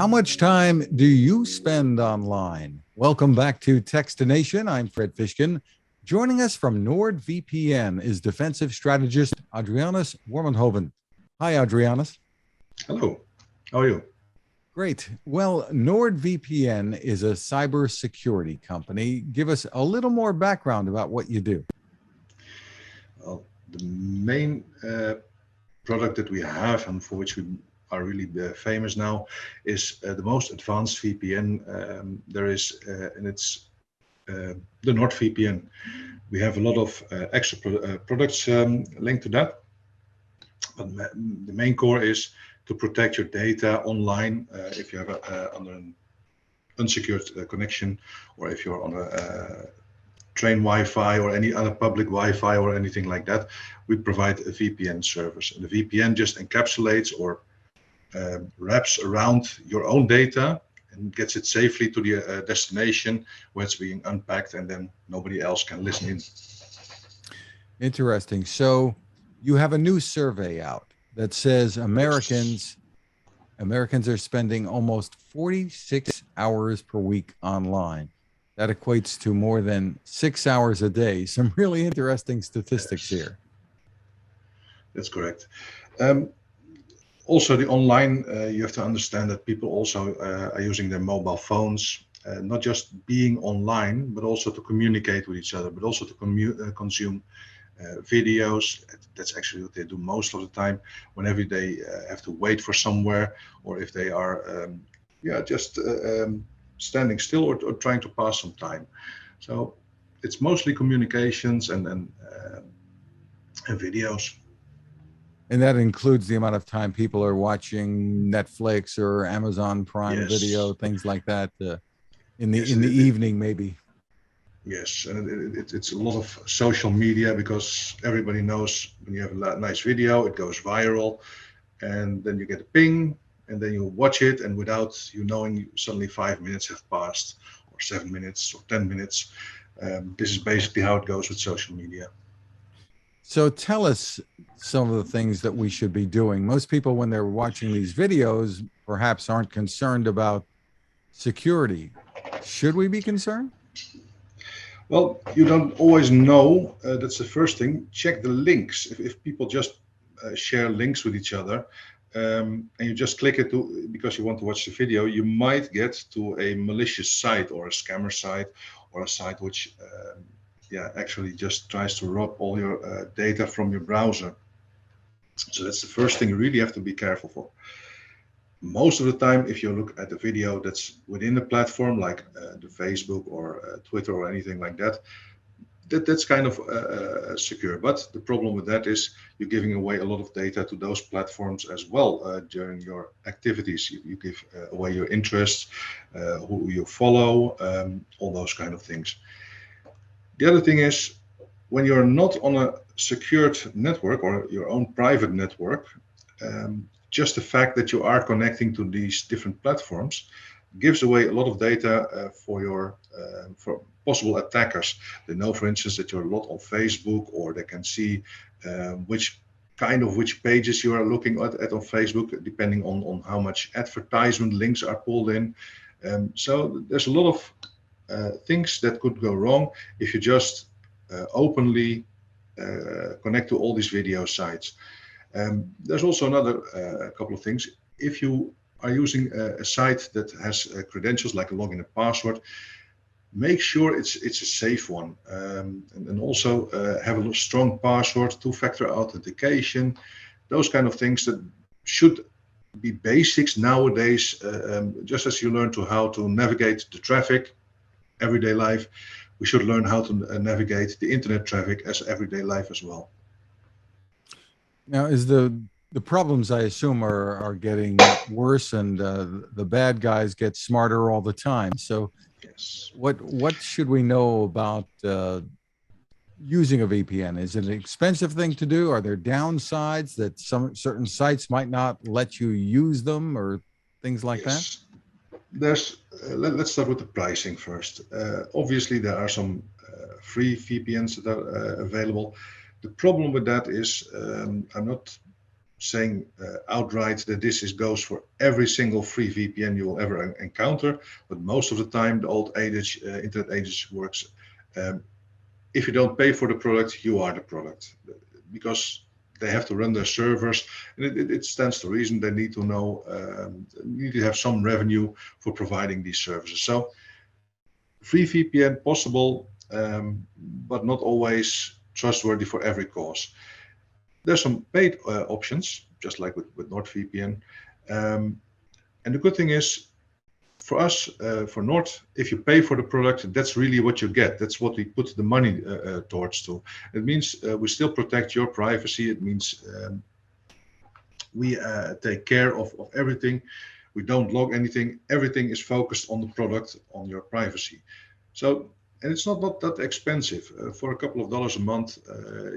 How much time do you spend online? Welcome back to Techstination. I'm Fred Fishkin. Joining us from NordVPN is defensive strategist Adrianus Warmenhoven. Hi, Adrianus. Hello. How are you? Great. Well, NordVPN is a cybersecurity company. Give us a little more background about what you do. Well, the main product that we have and for which we are really famous now is the most advanced VPN there is, and it's the NordVPN. We have a lot of extra products linked to that, but the main core is to protect your data online if you have on an unsecured connection, or if you're on a train Wi-Fi or any other public Wi-Fi or anything like that. We provide a VPN service, and the VPN just encapsulates or wraps around your own data and gets it safely to the destination where it's being unpacked, and then nobody else can listen in. Interesting. So you have a new survey out that says Americans are spending almost 46 hours per week online. That equates to more than 6 hours a day. Some really interesting statistics here. That's correct. Also, the online, you have to understand that people also are using their mobile phones, not just being online, but also to communicate with each other, but also to consume videos. That's actually what they do most of the time, whenever they have to wait for somewhere, or if they are just standing still or trying to pass some time. So it's mostly communications and videos. And that includes the amount of time people are watching Netflix or Amazon Prime Video, things like that, in the evening maybe. Yes, and it's a lot of social media, because everybody knows when you have a nice video, it goes viral, and then you get a ping, and then you watch it, and without you knowing, suddenly 5 minutes have passed, or 7 minutes, or 10 minutes. This is basically how it goes with social media. So tell us some of the things that we should be doing. Most people, when they're watching these videos, perhaps aren't concerned about security. Should we be concerned? Well, you don't always know. That's the first thing. Check the links. If people just share links with each other, and you just click it because you want to watch the video, you might get to a malicious site or a scammer site, or a site which actually just tries to rob all your data from your browser. So that's the first thing you really have to be careful for. Most of the time, if you look at the video that's within the platform, like the Facebook or Twitter or anything like that, that's kind of secure. But the problem with that is you're giving away a lot of data to those platforms as well during your activities. You give away your interests, who you follow, all those kind of things. The other thing is, when you're not on a secured network or your own private network, just the fact that you are connecting to these different platforms gives away a lot of data for possible attackers. They know, for instance, that you're a lot on Facebook, or they can see which pages you are looking at on Facebook, depending on how much advertisement links are pulled in. So there's a lot of things that could go wrong if you just openly connect to all these video sites. There's also another couple of things. If you are using a site that has credentials like a login and password, make sure it's a safe one, and also have a strong password, two-factor authentication, those kind of things that should be basics nowadays. Just as you learn how to navigate the traffic, everyday life, we should learn how to navigate the internet traffic as everyday life as well. Now, is the problems, I assume, are getting worse, and the bad guys get smarter all the time. So yes, what should we know about using a VPN? Is it an expensive thing to do? Are there downsides that certain sites might not let you use them, or things like that? There's let's start with the pricing first. Obviously, there are some free VPNs that are available. The problem with that is I'm not saying outright that goes for every single free VPN you will ever encounter, but most of the time the old adage, internet adage works. If you don't pay for the product, you are the product, because they have to run their servers, and it stands to reason they need to know, need to have some revenue for providing these services. So free VPN possible, but not always trustworthy for every cause. There's some paid options, just like with NordVPN. And the good thing is, for us, for Nord, if you pay for the product, that's really what you get. That's what we put the money towards to. It means we still protect your privacy. It means we take care of everything. We don't log anything. Everything is focused on the product, on your privacy. So, and it's not that expensive. For a couple of dollars a month,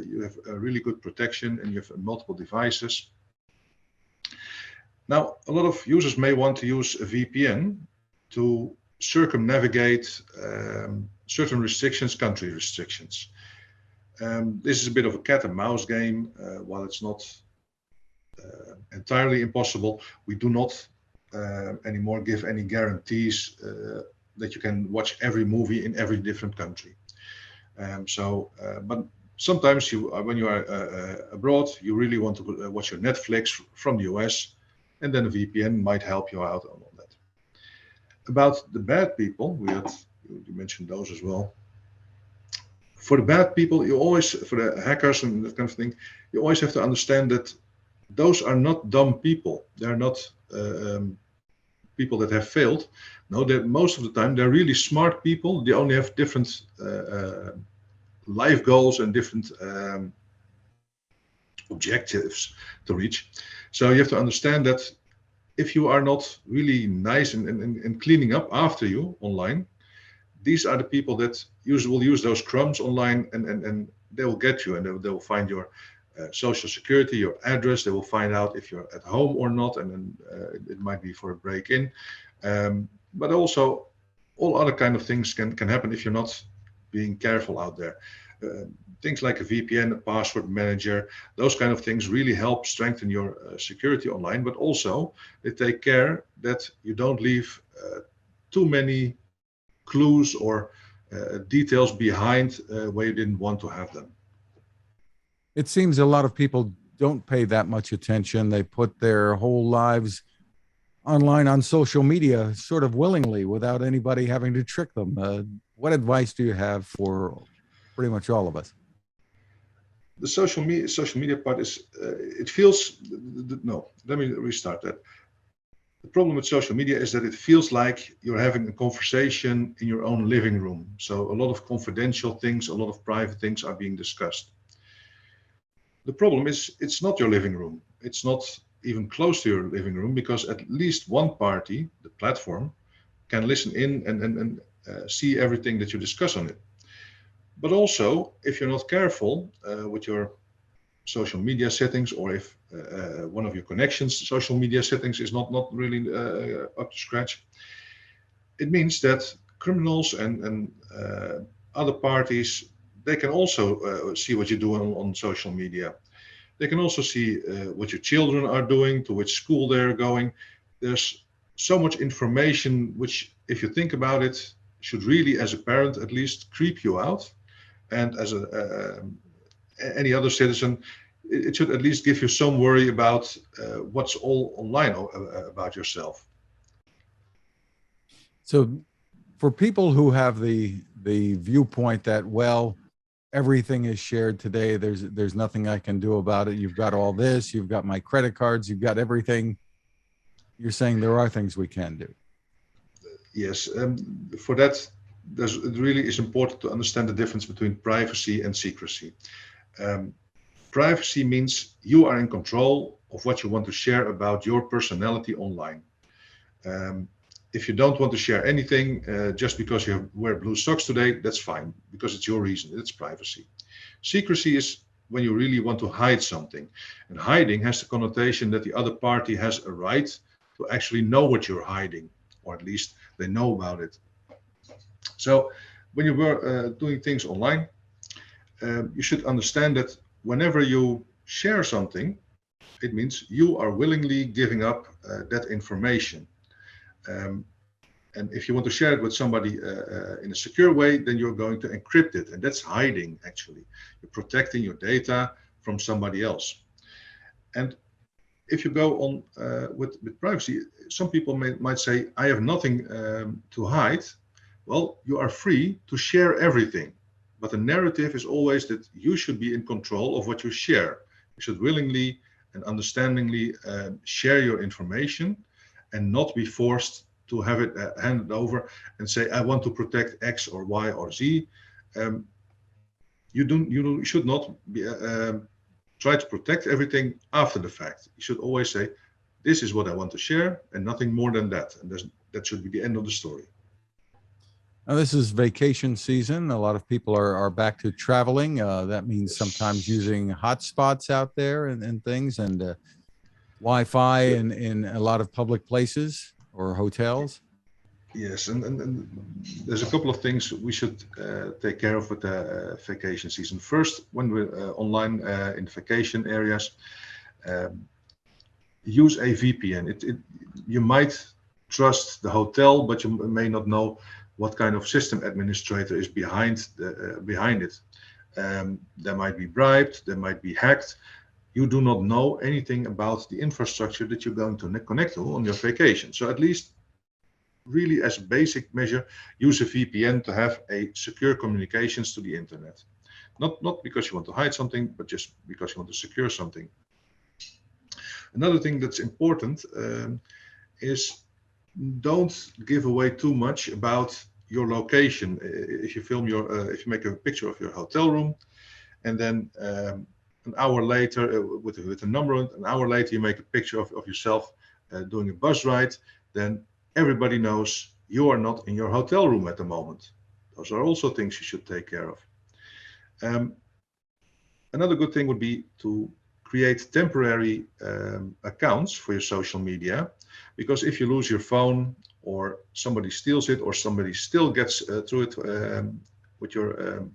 you have a really good protection, and you have multiple devices. Now, a lot of users may want to use a VPN to circumnavigate certain restrictions, country restrictions. This is a bit of a cat and mouse game. While it's not entirely impossible, we do not anymore give any guarantees that you can watch every movie in every different country. But sometimes when you are abroad, you really want to watch your Netflix from the US, and then a VPN might help you out on that. About the bad people, you mentioned those as well. For the bad people, for the hackers and that kind of thing, you always have to understand that those are not dumb people. They're not people that have failed. No, most of the time they're really smart people. They only have different life goals and different objectives to reach. So you have to understand that if you are not really nice and cleaning up after you online, these are the people that will use those crumbs online, and they will get you, and they will find your social security, your address. They will find out if you're at home or not, and then it might be for a break-in. But also all other kind of things can happen if you're not being careful out there. Things like a VPN, a password manager, those kind of things really help strengthen your security online, but also they take care that you don't leave too many clues or details behind where you didn't want to have them. It seems a lot of people don't pay that much attention. They put their whole lives online on social media sort of willingly without anybody having to trick them. What advice do you have for pretty much all of us? The social media part is, it feels, no, let me restart that. The problem with social media is that it feels like you're having a conversation in your own living room. So a lot of confidential things, a lot of private things are being discussed. The problem is it's not your living room. It's not even close to your living room, because at least one party, the platform, can listen in and see everything that you discuss on it. But also, if you're not careful with your social media settings, or if one of your connections social media settings is not really up to scratch, it means that criminals and other parties, they can also see what you do on social media. They can also see what your children are doing, to which school they're going. There's so much information which, if you think about it, should really, as a parent at least, creep you out. And as any other citizen, it should at least give you some worry about what's all online about yourself. So for people who have the viewpoint that, well, everything is shared today, there's nothing I can do about it. You've got all this, you've got my credit cards, you've got everything. You're saying there are things we can do. Yes, for that, it really is important to understand the difference between privacy and secrecy. Privacy means you are in control of what you want to share about your personality online. If you don't want to share anything just because you wear blue socks today, that's fine, because it's your reason, it's privacy. Secrecy is when you really want to hide something. And hiding has the connotation that the other party has a right to actually know what you're hiding, or at least they know about it. So when you were doing things online, you should understand that whenever you share something, It means you are willingly giving up that information. Um, and if you want to share it with somebody in a secure way, then you're going to encrypt it. And that's hiding, actually. You're protecting your data from somebody else. And if you go on with privacy, some people might say, I have nothing to hide. Well, you are free to share everything. But the narrative is always that you should be in control of what you share. You should willingly and understandingly share your information and not be forced to have it handed over and say, I want to protect X or Y or Z. You should not be, try to protect everything after the fact. You should always say, this is what I want to share and nothing more than that. And that should be the end of the story. Now, this is vacation season. A lot of people are back to traveling. That means sometimes using hotspots out there and things, and Wi-Fi in a lot of public places or hotels. Yes, and there's a couple of things we should take care of with the vacation season. First, when we're online in vacation areas, use a VPN. You might trust the hotel, but you may not know what kind of system administrator is behind it. They might be bribed, they might be hacked. You do not know anything about the infrastructure that you're going to connect to on your vacation. So at least, really as a basic measure, use a VPN to have a secure communications to the internet. Not because you want to hide something, but just because you want to secure something. Another thing that's important is don't give away too much about your location. If you film if you make a picture of your hotel room, and then an hour later, with a number, an hour later you make a picture of yourself doing a bus ride, then everybody knows you are not in your hotel room at the moment. Those are also things you should take care of. Another good thing would be to create temporary accounts for your social media, because if you lose your phone or somebody steals it or somebody still gets through it with your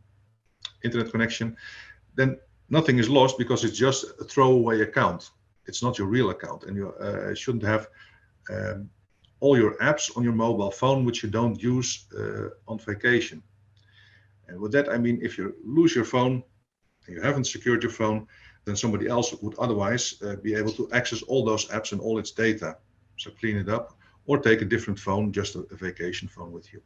internet connection, then nothing is lost because it's just a throwaway account. It's not your real account, and you shouldn't have all your apps on your mobile phone which you don't use on vacation. And with that, I mean, if you lose your phone and you haven't secured your phone, then somebody else would otherwise be able to access all those apps and all its data. So clean it up, or take a different phone, just a vacation phone with you.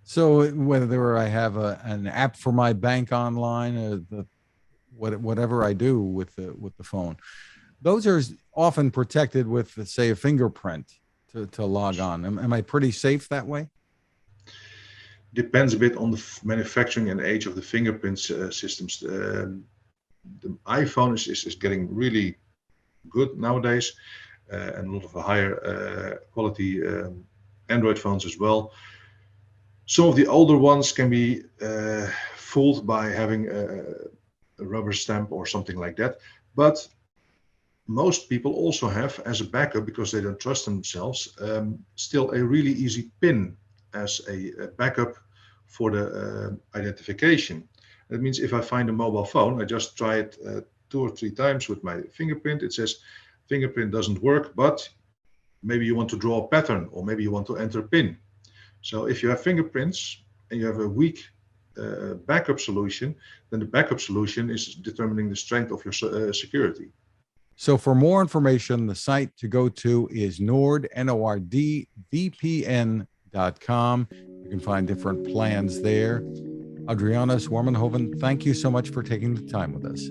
So whether I have an app for my bank online, whatever I do with the phone, those are often protected with, say, a fingerprint to log on. Am I pretty safe that way? Depends a bit on the manufacturing and age of the fingerprint systems. The iPhone is getting really good nowadays, and a lot of higher quality Android phones as well. Some of the older ones can be fooled by having a rubber stamp or something like that, but most people also have, as a backup, because they don't trust themselves, still a really easy PIN as a backup for the identification. That means if I find a mobile phone, I just try it 2 or 3 times with my fingerprint. It says fingerprint doesn't work, but maybe you want to draw a pattern, or maybe you want to enter a PIN. So if you have fingerprints and you have a weak backup solution, then the backup solution is determining the strength of your security. So for more information, the site to go to is nordvpn.com. You can find different plans there. Adrianus Warmenhoven, thank you so much for taking the time with us.